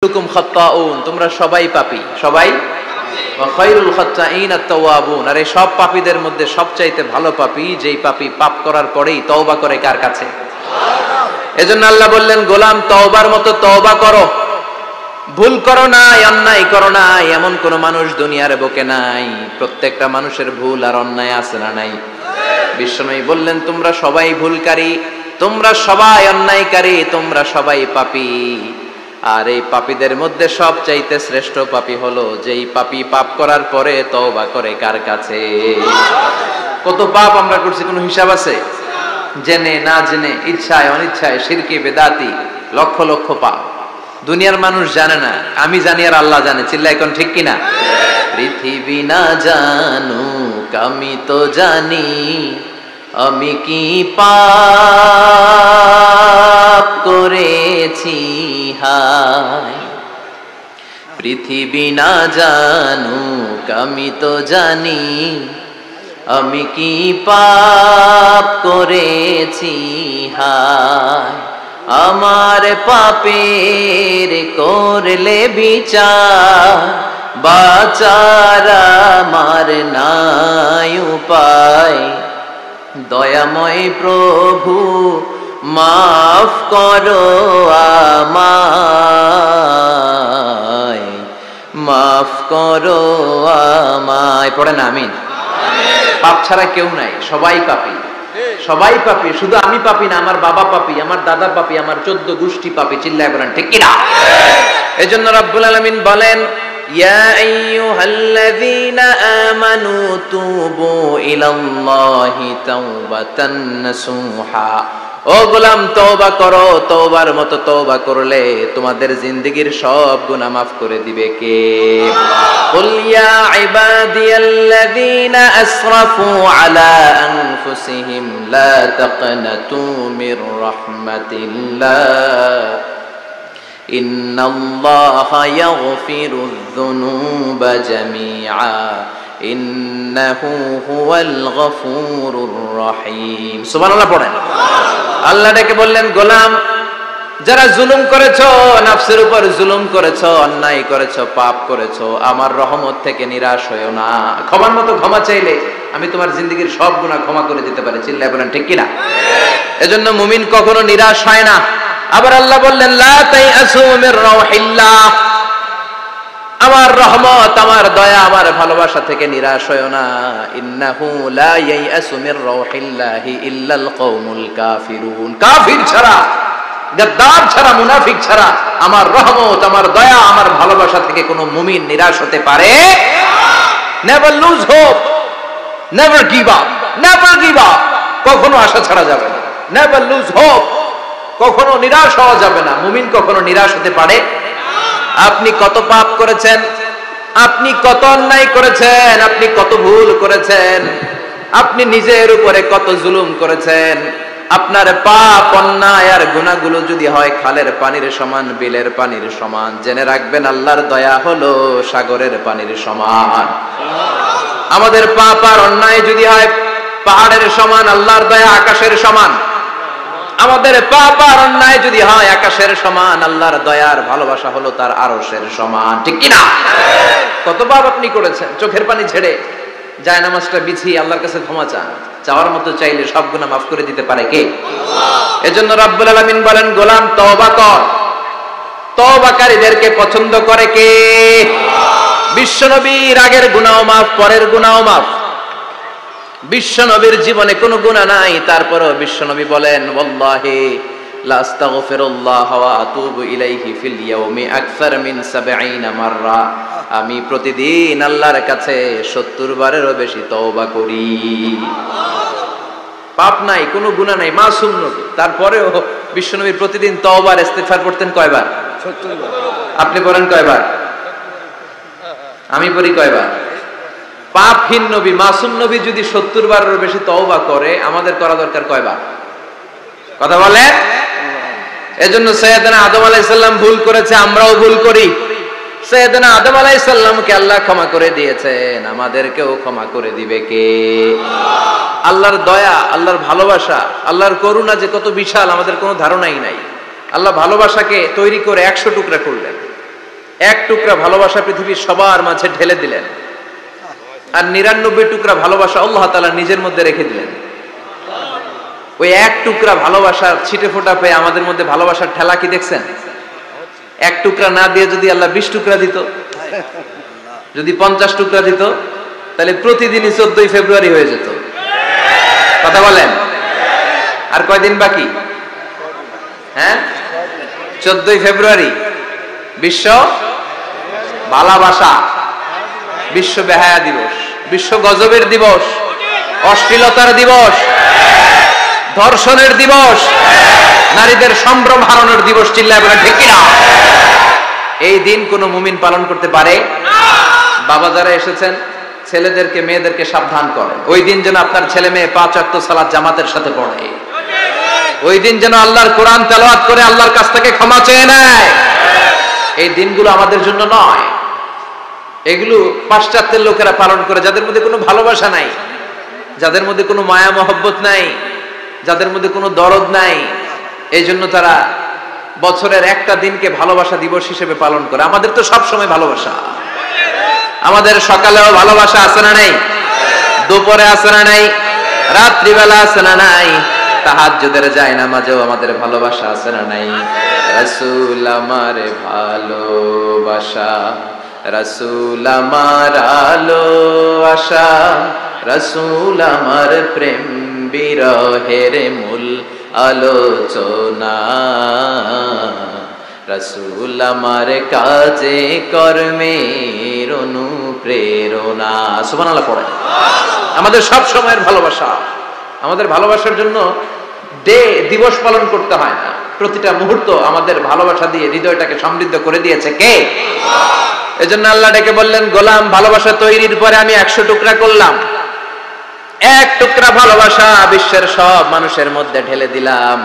কুম খাত্তাউন, তোমরা সবাই পাপী, সবাই। ওয়া খায়রুল খাত্তাইন আত-তাওয়াবুন, আর এই সব পাপীদের মধ্যে সবচাইতে ভালো পাপী যেই পাপী পাপ করার পরেই তওবা করে কার কাছে? এজন্য আল্লাহ বললেন, গোলাম তওবার মতো তওবা করো, ভুল করো না, অন্যায় করো না, এমন কোন মানুষ দুনিয়ার বুকে নাই। প্রত্যেকটা মানুষের ভুল আর অন্যায় আছে না নাই? বিশ্বনবী বললেন, তোমরা সবাই ভুলকারী, তোমরা সবাই অন্যায়কারী, তোমরা সবাই পাপী। আর এই পাপীদের মধ্যে সবচাইতে শ্রেষ্ঠ পাপী হলো যেই পাপী পাপ করার পরে তওবা করে কার কাছে? কত পাপ আমরা করছি, কোনো হিসাব আছে? জেনে না জেনে, ইচ্ছায় অনিচ্ছায়, শিরকে বেদাতি, লক্ষ লক্ষ পাপ। দুনিয়ার মানুষ জানে না, আমি জানি আর আল্লাহ জানে। চিল্লা এখন ঠিক কিনা? পৃথিবী না জানুক আমি তো জানি, আমি কি পাপ করেছি হায়। পৃথিবী না জানুক আমি তো জানি, আমি কি পাপ করেছি হায়। আমার পাপের করলে বিচার, বাঁচার আমার নাই উপায়। দয়াময় প্রভু মাফ করো আমায়, মাফ করো আমায়। পড়েন আমিন। পাপ ছাড়া কেউ নাই, সবাই পাপী, সবাই পাপী। শুধু আমি পাপী না, আমার বাবা পাপী, আমার দাদা পাপী, আমার 14 গোষ্ঠী পাপী। চিল্লায় বলেন ঠিক কিনা? এজন্য রব্বুল আলামিন বলেন, ইয়া আইয়ুহাল্লাযীনা আমানু তুবু ইলাল্লাহি তাওবাতান নাসুহা। ও গোলাম, তওবা করো, তওবার মতো তওবা করলে তোমাদের জিন্দেগীর সব গুনাহ মাফ করে দিবে কে? কুল ইয়া ইবাদিয়াল্লাযীনা আসরাফু আলা আনফুসিহিম লা তাকনাতু মির রাহমাতিল্লাহ, ইন্নাল্লাহা ইয়াগফিরুয যুনুবা জামিআ, ইন্নাহু হুয়াল গফুরুর রহিম। সুবহানাল্লাহ পড়েন। আল্লাহ ডেকে বললেন, গোলাম যারা জুলুম করেছো, নফসের উপর জুলুম করেছো, অন্যায় করেছো, পাপ করেছো, আমার রহমত থেকে নিরাশ হয়ো না। ক্ষমার মতো ক্ষমা চাইলে আমি তোমার জিন্দেগীর সব গুনাহ ক্ষমা করে দিতে পারি। চিল্লায় বলেন ঠিক কিনা? এজন্য মুমিন কখনো নিরাশ হয় না। আবার আল্লাহ বললেন, লা তাইআসু মির রাউহিল্লাহ, আমার রহমত, আমার দয়া, আমার ভালোবাসা থেকে নিরাশ হয়ো না। ইন্নাহু লা ইয়াইআসু মির রাউহিল্লাহি ইল্লাল কওমুল কাফিরুন, কাফির ছাড়া, গাদ্দার ছাড়া, মুনাফিক ছাড়া আমার রহমত, আমার দয়া, আমার ভালোবাসা থেকে কোনো মুমিন নিরাশ হতে পারে না। Never lose hope, never give up, never give up, কখনো আশা ছাড়া যাবে না। নেভার লুজ হোপ, কখনো নিরাশ হওয়া যাবে না। মুমিন কখনো নিরাশ হতে পারে। আপনি কত পাপ করেছেন, আপনি কত অন্যায় করেছেন, আপনি কত ভুল করেছেন, আপনি নিজের উপরে কত জুলুম করেছেন। আপনার পাপ, অন্যায় আর গুনাহগুলো যদি হয় খালের পানির সমান, বিলের পানির সমান, জেনে রাখবেন আল্লাহর দয়া হলো সাগরের পানির সমান। আমাদের পাপ আর অন্যায় যদি হয় পাহাড়ের সমান, আল্লাহর দয়া আকাশের সমান। আমাদের পাপ আর অন্যায় যদি হয় আকাশের সমান, আল্লাহর দয়ার ভালোবাসা হলো তার আরশের সমান। ঠিক কিনা? কত পাপ আপনি করেছেন, চোখের পানি ছেড়ে জায়নামাজটা বিছিয়ে আল্লাহর কাছে ক্ষমা চান। চাওয়ার মতো চাইলে সব গুনাহ মাফ করে দিতে পারে কে? এজন্য রব্বুল আলামিন বলেন, গোলাম তওবা কর। তওবাকারীদেরকে পছন্দ করে কে? বিশ্বনবীর আগের গুনাহও মাফ, পরের গুনাহও মাফ। বিশ্বনবীর জীবনে কোনো গুনাহ নাই, তারপরেও বিশ্বনবী বলেন, ওয়াল্লাহি লা আস্তাগফিরুল্লাহ ওয়া আতুবু ইলাইহি ফিল ইয়াউমি আকসার মিন ৭০ মাররা। আমি প্রতিদিন আল্লাহর কাছে ৭০ বারেরও বেশি তওবা করি। পাপ নাই, কোনো গুনাহ নাই, মাসুম নবী, তারপরেও বিশ্বনবী প্রতিদিন তওবার ইস্তিগফার করতেন কয়বার? ৭০ বার। আপনি পড়েন কয়বার? আমি পড়ি কয়বার? পাপহীন নবী, মাসুম নবী যদি ৭০ বারেরও বেশি তওবা করে, আমাদের করা দরকার কয়বার? কথা বলে। এজন্য সাইয়েদনা আদম আলাইহিস সালাম ভুল করেছে, আমরাও ভুল করি। সাইয়েদনা আদম আলাইহিস সালামকে আল্লাহ ক্ষমা করে দিয়েছেন, আমাদেরকেও ক্ষমা করে দিবে কে? আল্লাহর দয়া, আল্লাহর ভালোবাসা, আল্লাহর করুণা যে কত বিশাল আমাদের কোনো ধারণাই নাই। আল্লাহ ভালোবাসাকে তৈরি করে 100 টুকরা করলেন। এক টুকরা ভালোবাসা পৃথিবীর সবার মাঝে ঢেলে দিলেন, আর 99 টুকরা ভালোবাসা আল্লাহ তাআলা নিজের মধ্যে রেখে দিলেন। ওই এক টুকরা ভালোবাসার ছিটে ফোঁটা পেয়ে আমাদের মধ্যে ভালোবাসার ঠেলা কি দেখছেন? এক টুকরা না দিয়ে যদি আল্লাহ 20 টুকরা দিত, যদি 50 টুকরা দিত, তাহলে প্রতিদিনই 14 ফেব্রুয়ারি হয়ে যেত। কথা বলেন, আর কয়দিন বাকি? হ্যাঁ, 14 ফেব্রুয়ারি বিশ্ব ভালোবাসা, বিশ্ব বেহায়া দিবস, বিশ্ব গজবের দিবস, অশ্লীলতার দিবস, ধর্ষণের দিবস, নারীদের সম্ভ্রম হারানোর দিবস। চিল্লায় বলে ঠিক কিনা? এই দিন কোন মুমিন পালন করতে পারে? বাবা যারা এসেছেন, ছেলেদেরকে মেয়েদেরকে সাবধান করেন, ওই দিন যেন আপনার ছেলে মেয়ে 5 ওয়াক্ত সালাত জামাতের সাথে পড়ে, ওই দিন যেন আল্লাহর কোরআন তেলাওয়াত করে আল্লাহর কাছ থেকে ক্ষমা চেয়ে নেয়। এই দিনগুলো আমাদের জন্য নয়, এগুলো পাশ্চাত্যের লোকেরা পালন করে, যাদের মধ্যে কোনো ভালোবাসা নাই, যাদের মধ্যে কোনো মায়া মহব্বত নাই, যাদের মধ্যে কোনো দরদ নাই। এই জন্য তারা বছরের একটা দিনকে ভালোবাসা দিবস হিসেবে পালন করে। আমাদের তো সব সময় ভালোবাসা, আমাদের সকালেও ভালোবাসা আছে না নাই? দুপুরে আছে না নাই? রাত্রিবেলা আছে না নাই? তাহাজ্জুদের জায়নামাজেও আমাদের ভালোবাসা আছে না নাই? রাসূল আমার ভালোবাসা, রাসূল আমার আলো আশা, রাসূল আমার প্রেম বিরহের মূল আলোচনা, রাসূল আমার কাজে কর্মের অনুপ্রেরণা। সুবহানাল্লাহ পড়ে। আমাদের সব সময়ের ভালোবাসা, আমাদের ভালোবাসার জন্য দিবস পালন করতে হয় না, প্রতিটা মুহূর্ত আমাদের ভালোবাসা দিয়ে হৃদয়টাকে সমৃদ্ধ করে দিয়েছে কে? এজন্য আল্লাহ ডেকে বললেন, গোলাম ভালোবাসা তৈরির পরে আমি 100 টুকরা করলাম, এক টুকরা ভালোবাসা বিশ্বের সব মানুষের মধ্যে ঢেলে দিলাম,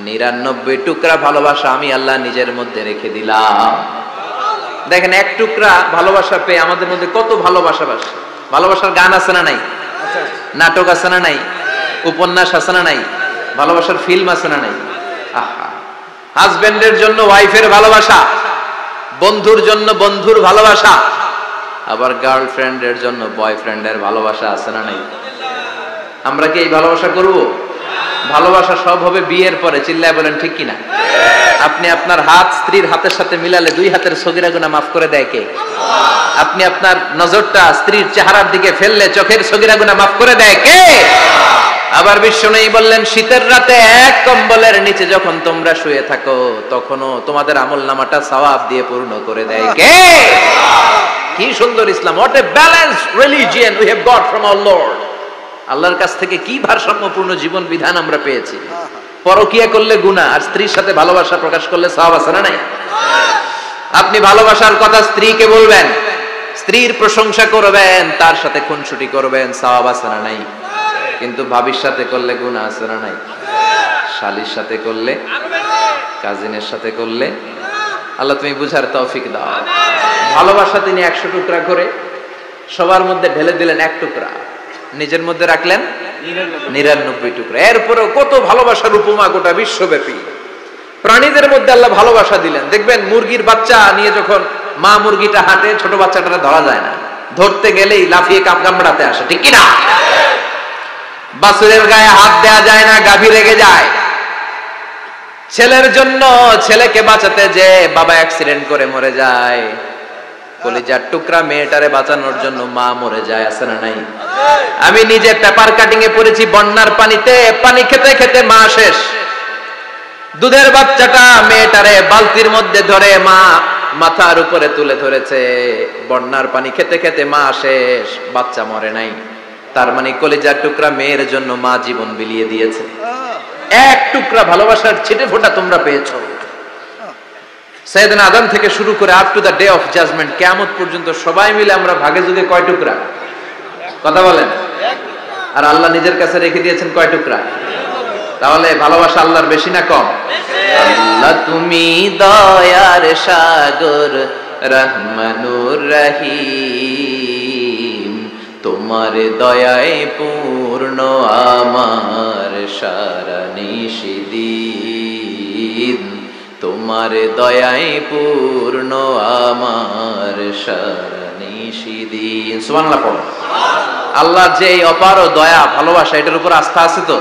99 টুকরা ভালোবাসা আমি আল্লাহ নিজের মধ্যে রেখে দিলাম। দেখেন, এক টুকরা ভালোবাসা পেয়ে আমাদের মধ্যে কত ভালোবাসা। ভালোবাসার গান আছে না নাই? নাটক আছে না নাই? উপন্যাস আছে না নাই? ভালোবাসার ফিল্ম আছে না নাই? আহা, হাজবেন্ডের জন্য ওয়াইফের ভালোবাসা, বন্ধুর জন্য বন্ধুর ভালোবাসা, আবার গার্লফ্রেন্ডের জন্য বয়ফ্রেন্ডের ভালোবাসা আছে না নাই? আমরা কি এই ভালোবাসা করব? ভালোবাসা সব হবে বিয়ের পরে। চিল্লায় বলেন ঠিক কিনা? আপনি আপনার হাত স্ত্রীর হাতের সাথে মিলালে 2 হাতের সগীরা গুনাহ মাফ করে দেয় কে? আপনি আপনার নজরটা স্ত্রীর চেহারার দিকে ফেললে চোখের সগীরা গুনাহ মাফ করে দেয় কে? আবার বিশ্বনবী বললেন, শীতের রাতে এক কম্বলের নিচে যখন তোমরা শুয়ে থাকো, তখনও তোমাদের আমলনামাটা সওয়াব দিয়ে পূর্ণ করে দেয় কে? কি সুন্দর Islam! What a balanced religion we have got from our lord. আল্লাহর কাছ থেকে কি ভারসাম্যপূর্ণ জীবন বিধান আমরা পেয়েছি। পরকিয়া করলে গুনাহ, আর স্ত্রীর সাথে ভালোবাসা প্রকাশ করলে সওয়াব আছে না নাই? আপনি ভালোবাসার কথা স্ত্রীকে বলবেন, স্ত্রীর প্রশংসা করবেন, তার সাথে খুনসুটি করবেন, সওয়াব আছে না নাই? কিন্তু ভাবির সাথে করলে গুনাহ আছে না নাই? শালীর সাথে করলে, কাজিনের সাথে করলে। আল্লাহ তুমি বুঝার তৌফিক দাও। ভালোবাসা তিনি 100 টুকরা করে সবার মধ্যে ঢেলে দিলেন, এক টুকরা নিজের মধ্যে রাখলেন 99 টুকরা। এরপরেও কত ভালোবাসার উপমা গোটা বিশ্বব্যাপী। প্রাণীদের মধ্যে আল্লাহ ভালোবাসা দিলেন। দেখবেন মুরগির বাচ্চা নিয়ে যখন মা মুরগিটা হাঁটে, ছোট বাচ্চাটা ধরা যায় না, ধরতে গেলেই লাফিয়ে কামড়াতে আসে, ঠিক কিনা? বাছুরের গায়ে হাত দেয়া যায় না, গাভী রেগে যায়। ছেলের জন্য ছেলেকে বাঁচাতে যে বাবা অ্যাক্সিডেন্ট করে মরে যায়, কলিজার টুকরা মেয়েটারে বাঁচানোর জন্য মা মরে যায়, আছে না নাই? আমি নিজে পেপার কাটিং এ পড়েছি, বন্যার পানিতে পানি খেতে খেতে মা শেষ, দুধের বাচ্চাটা মেয়েটারে বালতির মধ্যে ধরে মা মাথার উপরে তুলে ধরেছে, বন্যার পানি খেতে খেতে মা শেষ, বাচ্চা মরে নাই। তার মানে কলিজার টুকরা মেয়ের জন্য মা জীবন বিলিয়ে দিয়েছে। এক টুকরা ভালোবাসার ছিটে ফোঁটা তোমরা পেয়েছো। সাইয়েদনা আদম থেকে শুরু করে up to the day of judgement, কিয়ামত পর্যন্ত সবাই মিলে আমরা ভাগে যুগে কয় টুকরা? কথা বলেন। আর আল্লাহ নিজের কাছে রেখে দিয়েছেন কয় টুকরা? তাহলে ভালোবাসা আল্লাহর বেশি না কম? আল্লাহ তুমি দয়ার সাগর, রহমানুর রহিম, তোমার দয়ায় পূর্ণ আমার সারা নিশিদিন, তোমার দয়ায় পূর্ণ নিশিদিন। সুবহানাল্লাহ পড়ো। আল্লাহ যে অপার দয়া ভালোবাসা, এটার উপর আস্থা আছে তো?